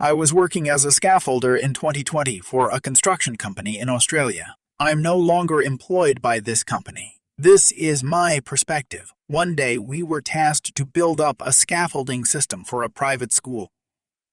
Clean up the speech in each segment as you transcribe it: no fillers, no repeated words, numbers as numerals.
I was working as a scaffolder in 2020 for a construction company in Australia. I'm no longer employed by this company. This is my perspective. One day, we were tasked to build up a scaffolding system for a private school.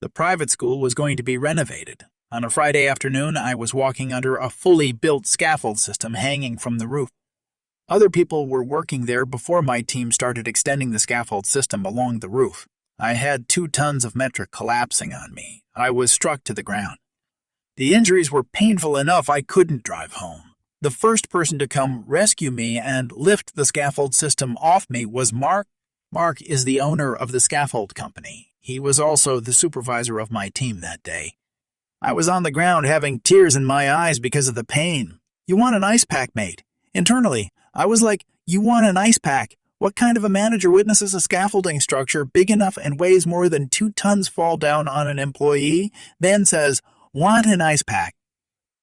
The private school was going to be renovated. On a Friday afternoon, I was walking under a fully built scaffold system hanging from the roof. Other people were working there before my team started extending the scaffold system along the roof. I had 2 tons of metric collapsing on me. I was struck to the ground. The injuries were painful enough I couldn't drive home. The first person to come rescue me and lift the scaffold system off me was Mark. Mark is the owner of the scaffold company. He was also the supervisor of my team that day. I was on the ground having tears in my eyes because of the pain. "You want an ice pack, mate?" Internally, I was like, "You want an ice pack? What kind of a manager witnesses a scaffolding structure big enough and weighs more than 2 tons fall down on an employee, then says, 'Want an ice pack?'"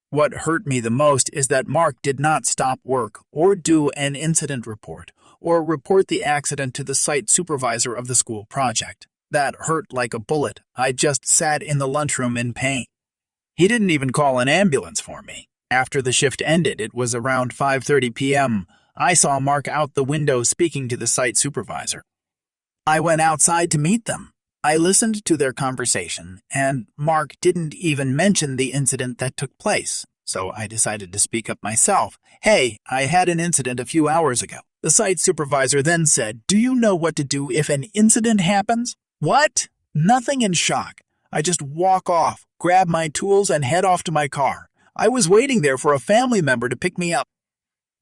What hurt me the most is that Mark did not stop work or do an incident report or report the accident to the site supervisor of the school project. That hurt like a bullet. I just sat in the lunchroom in pain. He didn't even call an ambulance for me. After the shift ended, it was around 5:30 p.m., I saw Mark out the window speaking to the site supervisor. I went outside to meet them. I listened to their conversation, and Mark didn't even mention the incident that took place, so I decided to speak up myself. "Hey, I had an incident a few hours ago." The site supervisor then said, "Do you know what to do if an incident happens?" What? Nothing in shock. I just walk off, grab my tools, and head off to my car. I was waiting there for a family member to pick me up.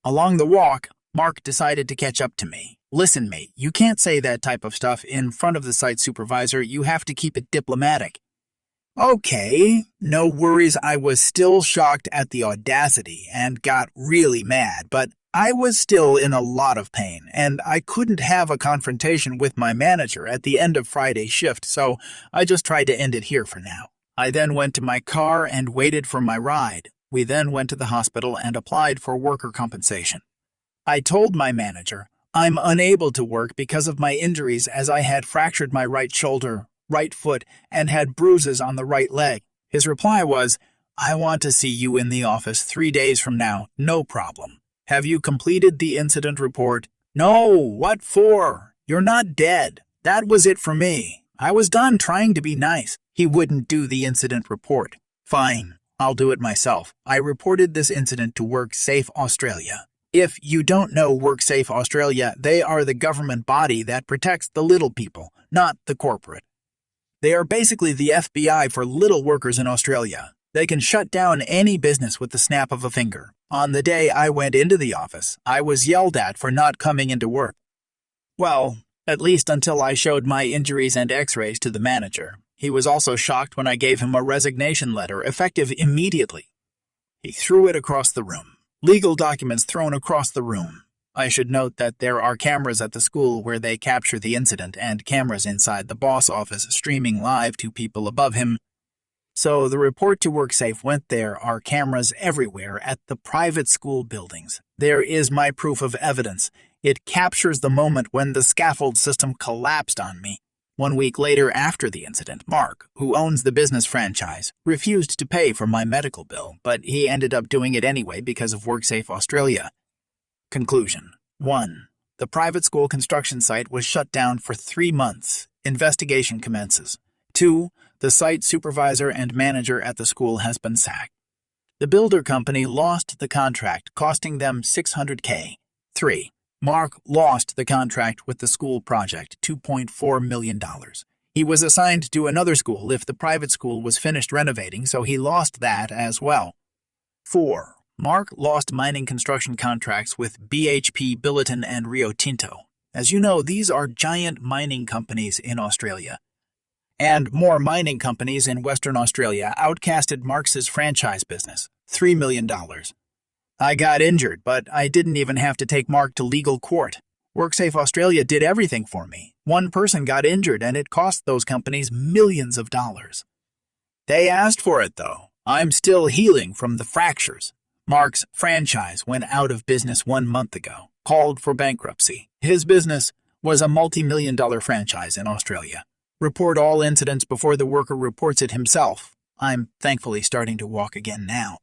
Along the walk, Mark decided to catch up to me. "Listen, mate, you can't say that type of stuff in front of the site supervisor. You have to keep it diplomatic." Okay, no worries. I was still shocked at the audacity and got really mad, but I was still in a lot of pain, and I couldn't have a confrontation with my manager at the end of Friday's shift, so I just tried to end it here for now. I then went to my car and waited for my ride. We then went to the hospital and applied for worker compensation. I told my manager, "I'm unable to work because of my injuries as I had fractured my right shoulder, right foot, and had bruises on the right leg." His reply was, "I want to see you in the office 3 days from now, no problem. Have you completed the incident report?" "No, what for? You're not dead." That was it for me. I was done trying to be nice. He wouldn't do the incident report. Fine, I'll do it myself. I reported this incident to WorkSafe Australia. If you don't know WorkSafe Australia, they are the government body that protects the little people, not the corporate. They are basically the FBI for little workers in Australia. They can shut down any business with the snap of a finger. On the day I went into the office, I was yelled at for not coming into work. Well, at least until I showed my injuries and x-rays to the manager. He was also shocked when I gave him a resignation letter, effective immediately. He threw it across the room. Legal documents thrown across the room. I should note that there are cameras at the school where they capture the incident and cameras inside the boss office streaming live to people above him. So the report to WorkSafe went. There are cameras everywhere at the private school buildings. There is my proof of evidence. It captures the moment when the scaffold system collapsed on me. 1 week later after the incident, Mark, who owns the business franchise, refused to pay for my medical bill, but he ended up doing it anyway because of WorkSafe Australia. Conclusion. 1. The private school construction site was shut down for 3 months. Investigation commences. 2. The site supervisor and manager at the school has been sacked. The builder company lost the contract, costing them $600K. 3. Mark lost the contract with the school project, $2.4 million. He was assigned to another school if the private school was finished renovating, so he lost that as well. 4. Mark lost mining construction contracts with BHP Billiton and Rio Tinto. As you know, these are giant mining companies in Australia. And more mining companies in Western Australia outcasted Mark's franchise business, $3 million. I got injured, but I didn't even have to take Mark to legal court. WorkSafe Australia did everything for me. One person got injured, and it cost those companies millions of dollars. They asked for it, though. I'm still healing from the fractures. Mark's franchise went out of business 1 month ago, called for bankruptcy. His business was a multi-million-dollar franchise in Australia. Report all incidents before the worker reports it himself. I'm thankfully starting to walk again now.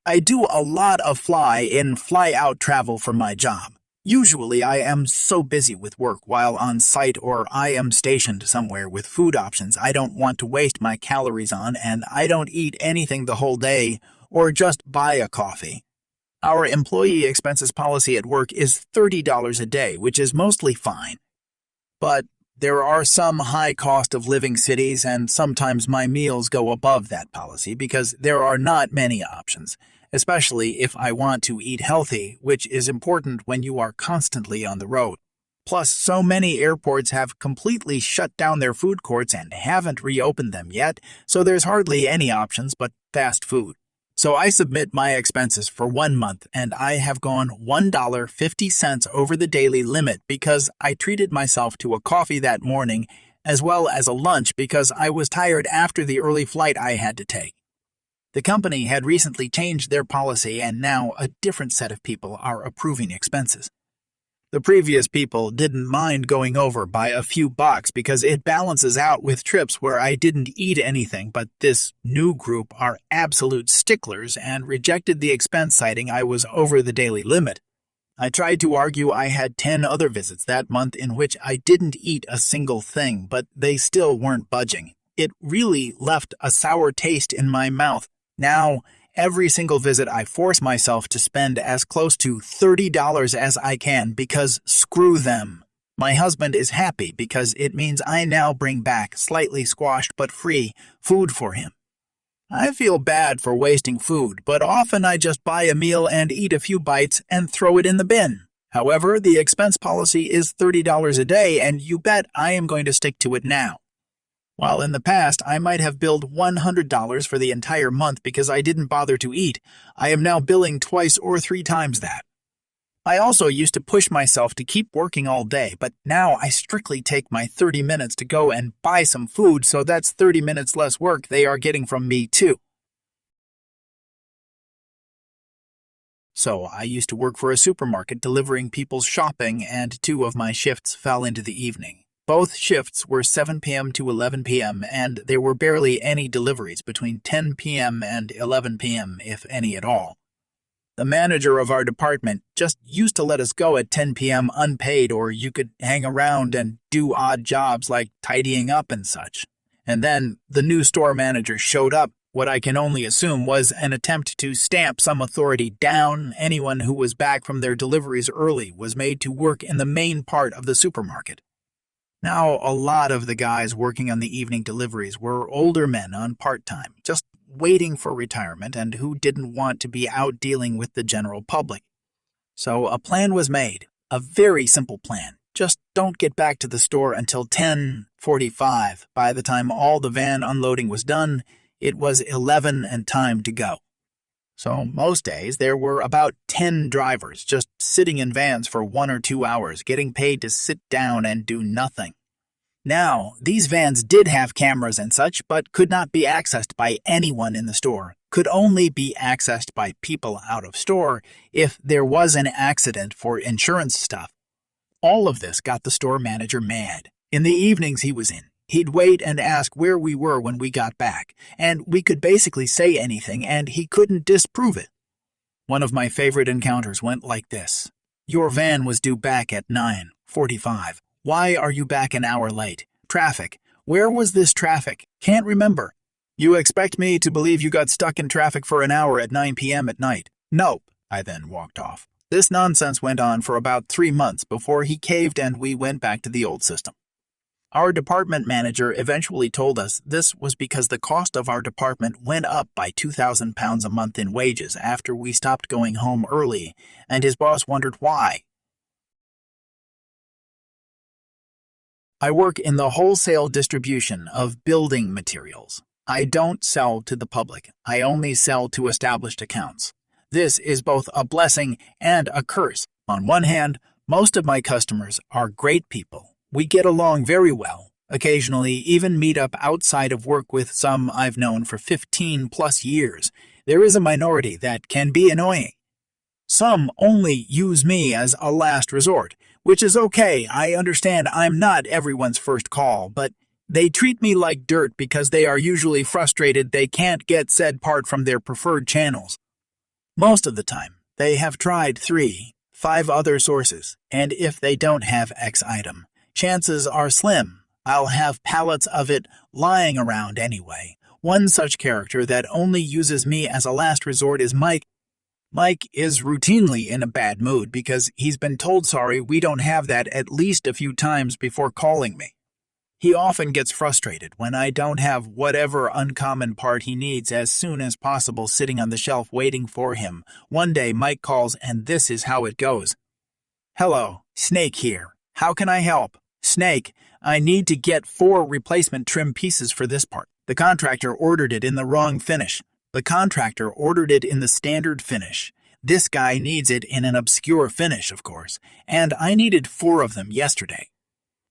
I do a lot of fly-in, fly-out travel for my job. Usually I am so busy with work while on site, or I am stationed somewhere with food options I don't want to waste my calories on, and I don't eat anything the whole day or just buy a coffee. Our employee expenses policy at work is $30 a day, which is mostly fine. But there are some high cost of living cities, and sometimes my meals go above that policy because there are not many options, especially if I want to eat healthy, which is important when you are constantly on the road. Plus, so many airports have completely shut down their food courts and haven't reopened them yet, so there's hardly any options but fast food. So I submit my expenses for 1 month, and I have gone $1.50 over the daily limit because I treated myself to a coffee that morning, as well as a lunch because I was tired after the early flight I had to take. The company had recently changed their policy, and now a different set of people are approving expenses. The previous people didn't mind going over by a few bucks because it balances out with trips where I didn't eat anything, but this new group are absolute sticklers and rejected the expense, citing I was over the daily limit. I tried to argue I had 10 other visits that month in which I didn't eat a single thing, but they still weren't budging. It really left a sour taste in my mouth. Now, every single visit I force myself to spend as close to $30 as I can because screw them. My husband is happy because it means I now bring back slightly squashed but free food for him. I feel bad for wasting food, but often I just buy a meal and eat a few bites and throw it in the bin. However, the expense policy is $30 a day, and you bet I am going to stick to it now. While in the past I might have billed $100 for the entire month because I didn't bother to eat, I am now billing twice or 3 times that. I also used to push myself to keep working all day, but now I strictly take my 30 minutes to go and buy some food, so that's 30 minutes less work they are getting from me too. So I used to work for a supermarket delivering people's shopping, and 2 of my shifts fell into the evening. Both shifts were 7 p.m. to 11 p.m., and there were barely any deliveries between 10 p.m. and 11 p.m., if any at all. The manager of our department just used to let us go at 10 p.m. unpaid, or you could hang around and do odd jobs like tidying up and such. And then the new store manager showed up. What I can only assume was an attempt to stamp some authority down. Anyone who was back from their deliveries early was made to work in the main part of the supermarket. Now, a lot of the guys working on the evening deliveries were older men on part-time, just waiting for retirement and who didn't want to be out dealing with the general public. So a plan was made, a very simple plan. Just don't get back to the store until 10:45. By the time all the van unloading was done, it was 11 and time to go. So most days there were about 10 drivers just sitting in vans for 1 or 2 hours, getting paid to sit down and do nothing. Now, these vans did have cameras and such, but could not be accessed by anyone in the store, could only be accessed by people out of store if there was an accident for insurance stuff. All of this got the store manager mad. In the evenings he was in, he'd wait and ask where we were when we got back, and we could basically say anything and he couldn't disprove it. One of my favorite encounters went like this. Your van was due back at 9:45. Why are you back an hour late? Traffic. Where was this traffic? Can't remember. You expect me to believe you got stuck in traffic for an hour at 9 p.m. at night? Nope. I then walked off. This nonsense went on for about 3 months before he caved and we went back to the old system. Our department manager eventually told us this was because the cost of our department went up by £2,000 a month in wages after we stopped going home early, and his boss wondered why. I work in the wholesale distribution of building materials. I don't sell to the public. I only sell to established accounts. This is both a blessing and a curse. On one hand, most of my customers are great people. We get along very well, occasionally even meet up outside of work with some I've known for 15 plus years. There is a minority that can be annoying. Some only use me as a last resort, Which is okay, I understand I'm not everyone's first call, but they treat me like dirt because they are usually frustrated they can't get said part from their preferred channels. Most of the time, they have tried 3, 5 other sources, and if they don't have X item, chances are slim I'll have pallets of it lying around anyway. One such character that only uses me as a last resort is Mike. Mike is routinely in a bad mood because he's been told sorry we don't have that at least a few times before calling me. He often gets frustrated when I don't have whatever uncommon part he needs as soon as possible sitting on the shelf waiting for him. One day Mike calls and this is how it goes. Hello, Snake here. How can I help? Snake, I need to get 4 replacement trim pieces for this part. The contractor ordered it in the wrong finish. The contractor ordered it in the standard finish. This guy needs it in an obscure finish, of course, and I needed 4 of them yesterday.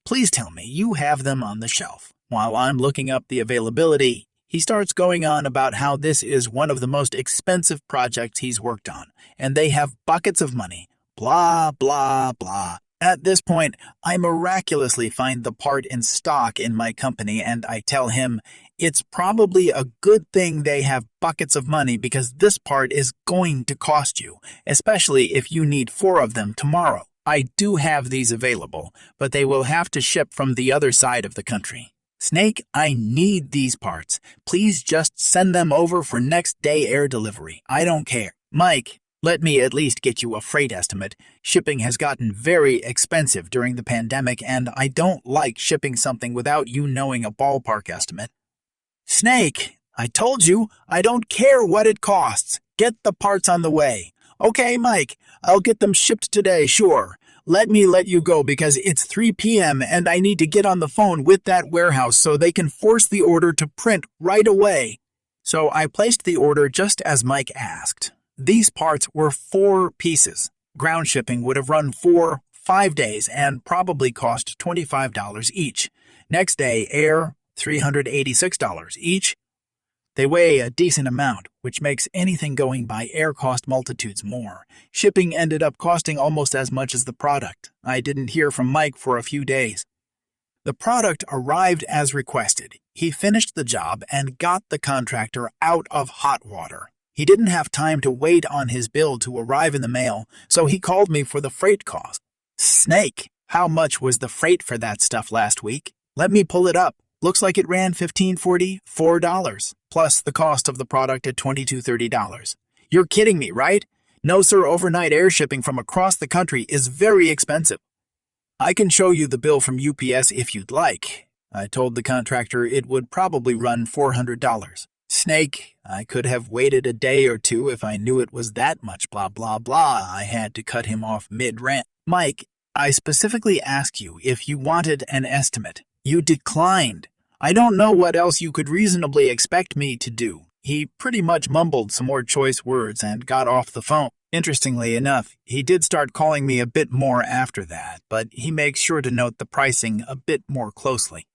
Please tell me you have them on the shelf. While I'm looking up the availability, he starts going on about how this is one of the most expensive projects he's worked on, and they have buckets of money. Blah, blah, blah. At this point, I miraculously find the part in stock in my company and I tell him it's probably a good thing they have buckets of money because this part is going to cost you, especially if you need 4 of them tomorrow. I do have these available, but they will have to ship from the other side of the country. Snake, I need these parts. Please just send them over for next day air delivery. I don't care. Mike, let me at least get you a freight estimate. Shipping has gotten very expensive during the pandemic, and I don't like shipping something without you knowing a ballpark estimate. Snake, I told you, I don't care what it costs. Get the parts on the way. Okay, Mike, I'll get them shipped today, sure. Let me let you go because it's 3 p.m. and I need to get on the phone with that warehouse so they can force the order to print right away. So I placed the order just as Mike asked. These parts were 4 pieces. Ground shipping would have run 5 days and probably cost $25 each. Next day, air, $386 each. They weigh a decent amount, which makes anything going by air cost multitudes more. Shipping ended up costing almost as much as the product. I didn't hear from Mike for a few days. The product arrived as requested. He finished the job and got the contractor out of hot water. He didn't have time to wait on his bill to arrive in the mail, so he called me for the freight cost. Snake, how much was the freight for that stuff last week? Let me pull it up. Looks like it ran $15.44, plus the cost of the product at $22.30. You're kidding me, right? No, sir, overnight air shipping from across the country is very expensive. I can show you the bill from UPS if you'd like. I told the contractor it would probably run $400. Snake, I could have waited a day or two if I knew it was that much blah blah blah. I had to cut him off mid-rant. Mike, I specifically asked you if you wanted an estimate. You declined. I don't know what else you could reasonably expect me to do. He pretty much mumbled some more choice words and got off the phone. Interestingly enough, he did start calling me a bit more after that, but he makes sure to note the pricing a bit more closely.